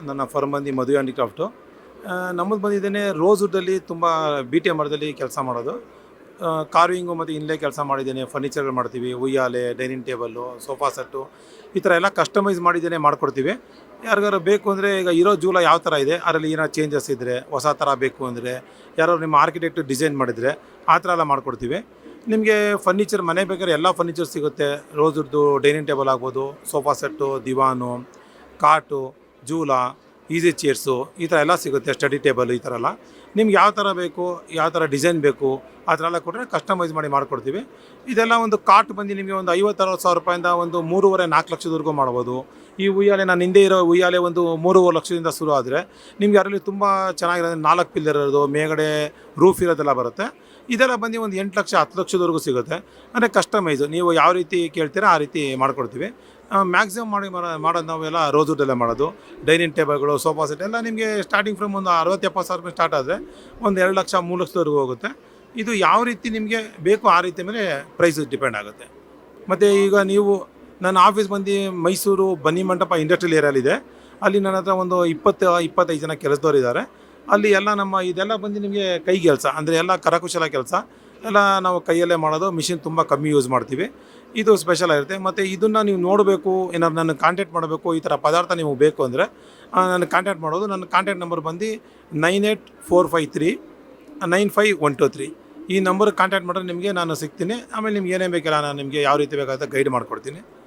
ನನ್ನ ಫರ್ಮ್ ಬಂದು ಮದುವೆ ಹ್ಯಾಂಡಿಕ್ರಾಫ್ಟು. ನಮ್ಮದು ಬಂದಿದ್ದೇನೆ ರೋಸ್ವುಡ್ಡಲ್ಲಿ ತುಂಬ ಬೀಟೆ ಮರದಲ್ಲಿ ಕೆಲಸ ಮಾಡೋದು. ಕಾರ್ವಿಂಗು ಮತ್ತು ಇನ್ಲೇ ಕೆಲಸ ಮಾಡಿದ್ದೇನೆ. ಫರ್ನಿಚರ್ಗಳು ಮಾಡ್ತೀವಿ, ಉಯ್ಯಾಲೆ, ಡೈನಿಂಗ್ ಟೇಬಲ್ಲು, ಸೋಫಾ ಸೆಟ್ಟು, ಈ ಥರ ಎಲ್ಲ ಕಸ್ಟಮೈಸ್ ಮಾಡಿದ್ದೇನೆ, ಮಾಡಿಕೊಡ್ತೀವಿ. ಯಾರಿಗಾರು ಬೇಕು ಅಂದರೆ ಈಗ ಇರೋ ಜೂಲ ಯಾವ ಥರ ಇದೆ ಅದರಲ್ಲಿ ಏನೋ ಚೇಂಜಸ್ ಇದ್ದರೆ, ಹೊಸ ಥರ ಬೇಕು ಅಂದರೆ, ಯಾರೋ ನಿಮ್ಮ ಆರ್ಕಿಟೆಕ್ಟ್ ಡಿಸೈನ್ ಮಾಡಿದರೆ ಆ ಥರ ಎಲ್ಲ ಮಾಡಿಕೊಡ್ತೀವಿ. ನಿಮಗೆ ಫರ್ನಿಚರ್ ಮನೆ ಬೇಕಾದ್ರೆ ಎಲ್ಲ ಫರ್ನಿಚರ್ ಸಿಗುತ್ತೆ. ರೋಸ್ವುಡ್ದು ಡೈನಿಂಗ್ ಟೇಬಲ್ ಆಗ್ಬೋದು, ಸೋಫಾ ಸೆಟ್ಟು, ದಿವಾನು, ಕಾಟು, ಜೂಲ, ಈಸಿ ಚೇರ್ಸು, ಈ ಥರ ಎಲ್ಲ ಸಿಗುತ್ತೆ. ಸ್ಟಡಿ ಟೇಬಲ್ ಈ ಥರ ಎಲ್ಲ ನಿಮ್ಗೆ ಯಾವ ಥರ ಬೇಕು, ಯಾವ ಥರ ಡಿಸೈನ್ ಬೇಕು ಆ ಥರ ಎಲ್ಲ ಕೊಟ್ಟರೆ ಕಸ್ಟಮೈಸ್ ಮಾಡಿ ಮಾಡಿಕೊಡ್ತೀವಿ. ಇದೆಲ್ಲ ಒಂದು ಕಾಟ್ ಬಂದು ನಿಮಗೆ ಒಂದು 50-60 ಸಾವಿರ ರೂಪಾಯಿಂದ ಒಂದು 3.5-4 ಲಕ್ಷದವರೆಗೂ ಮಾಡ್ಬೋದು. ಈ ಉಯ್ಯಾಲೆ ನಾನು ಹಿಂದೆ ಇರೋ ಉಯ್ಯಾಲೆ ಒಂದು 3.5 ಲಕ್ಷದಿಂದ ಶುರು ಆದರೆ ನಿಮ್ಗೆ ಅದರಲ್ಲಿ ತುಂಬ ಚೆನ್ನಾಗಿರೋದು 4 ಪಿಲ್ಲರ್ ಇರೋದು, ಮೇಗಡೆ ರೂಫ್ ಇರೋದೆಲ್ಲ ಬರುತ್ತೆ. ಇದೆಲ್ಲ ಬಂದು ಒಂದು 8 ಲಕ್ಷ 10 ಲಕ್ಷದವರೆಗೂ ಸಿಗುತ್ತೆ. ಅಂದರೆ ಕಸ್ಟಮೈಸು ನೀವು ಯಾವ ರೀತಿ ಕೇಳ್ತೀರಾ ಆ ರೀತಿ ಮಾಡಿಕೊಡ್ತೀವಿ. ಮ್ಯಾಕ್ಸಿಮಮ್ ಮಾಡೋದು ನಾವೆಲ್ಲ ರೋಸ್ವುಡ್ಡಲ್ಲೇ ಮಾಡೋದು. ಡೈನಿಂಗ್ ಟೇಬಲ್ಗಳು, ಸೋಫಾ ಸೆಟ್ ಎಲ್ಲ ನಿಮಗೆ ಸ್ಟಾರ್ಟಿಂಗ್ ಫ್ರಮ್ ಒಂದು 60-70 ಸಾವಿರ ರೂಪಾಯಿ ಸ್ಟಾರ್ಟ್ ಆದರೆ ಒಂದು 2 ಲಕ್ಷ 3 ಲಕ್ಷದವರೆಗೂ ಹೋಗುತ್ತೆ. ಇದು ಯಾವ ರೀತಿ ನಿಮಗೆ ಬೇಕು ಆ ರೀತಿ ಮೇಲೆ ಪ್ರೈಸ್ ಡಿಪೆಂಡ್ ಆಗುತ್ತೆ. ಮತ್ತು ಈಗ ನೀವು ನನ್ನ ಆಫೀಸ್ ಬಂದು ಮೈಸೂರು ಬನ್ನಿ ಮಂಟಪ ಇಂಡಸ್ಟ್ರಿಯಲ್ ಏರಿಯಾಲಿದೆ. ಅಲ್ಲಿ ನನ್ನ ಹತ್ರ ಒಂದು 20-25 ಜನ ಕೆಲಸದವ್ರು ಇದ್ದಾರೆ. ಅಲ್ಲಿ ಎಲ್ಲ ನಮ್ಮ ಇದೆಲ್ಲ ಬಂದು ನಿಮಗೆ ಕೈ ಕೆಲಸ, ಅಂದರೆ ಎಲ್ಲ ಕರಕುಶಲ ಕೆಲಸ ಎಲ್ಲ ನಾವು ಕೈಯಲ್ಲೇ ಮಾಡೋದು. ಮಿಷಿನ್ ತುಂಬ ಕಮ್ಮಿ ಯೂಸ್ ಮಾಡ್ತೀವಿ. ಇದು ಸ್ಪೆಷಲ್ ಆಗಿರುತ್ತೆ. ಮತ್ತು ಇದನ್ನು ನೀವು ನೋಡಬೇಕು, ಏನಾದ್ರು ನನ್ನ ಕಾಂಟ್ಯಾಕ್ಟ್ ಮಾಡಬೇಕು, ಈ ಥರ ಪದಾರ್ಥ ನೀವು ಬೇಕು ಅಂದರೆ ನನ್ನ ಕಾಂಟ್ಯಾಕ್ಟ್ ಮಾಡೋದು. ನನ್ನ ಕಾಂಟ್ಯಾಕ್ಟ್ ನಂಬರ್ ಬಂದು 9845395123. ಈ ನಂಬರ್ಗೆ ಕಾಂಟ್ಯಾಕ್ಟ್ ಮಾಡಿದ್ರೆ ನಿಮಗೆ ನಾನು ಸಿಗ್ತೀನಿ. ಆಮೇಲೆ ನಿಮ್ಗೆ ಏನೇ ಬೇಕಿಲ್ಲ ನಾನು ನಿಮಗೆ ಯಾವ ರೀತಿ ಬೇಕಾಗುತ್ತೆ ಗೈಡ್ ಮಾಡಿಕೊಡ್ತೀನಿ.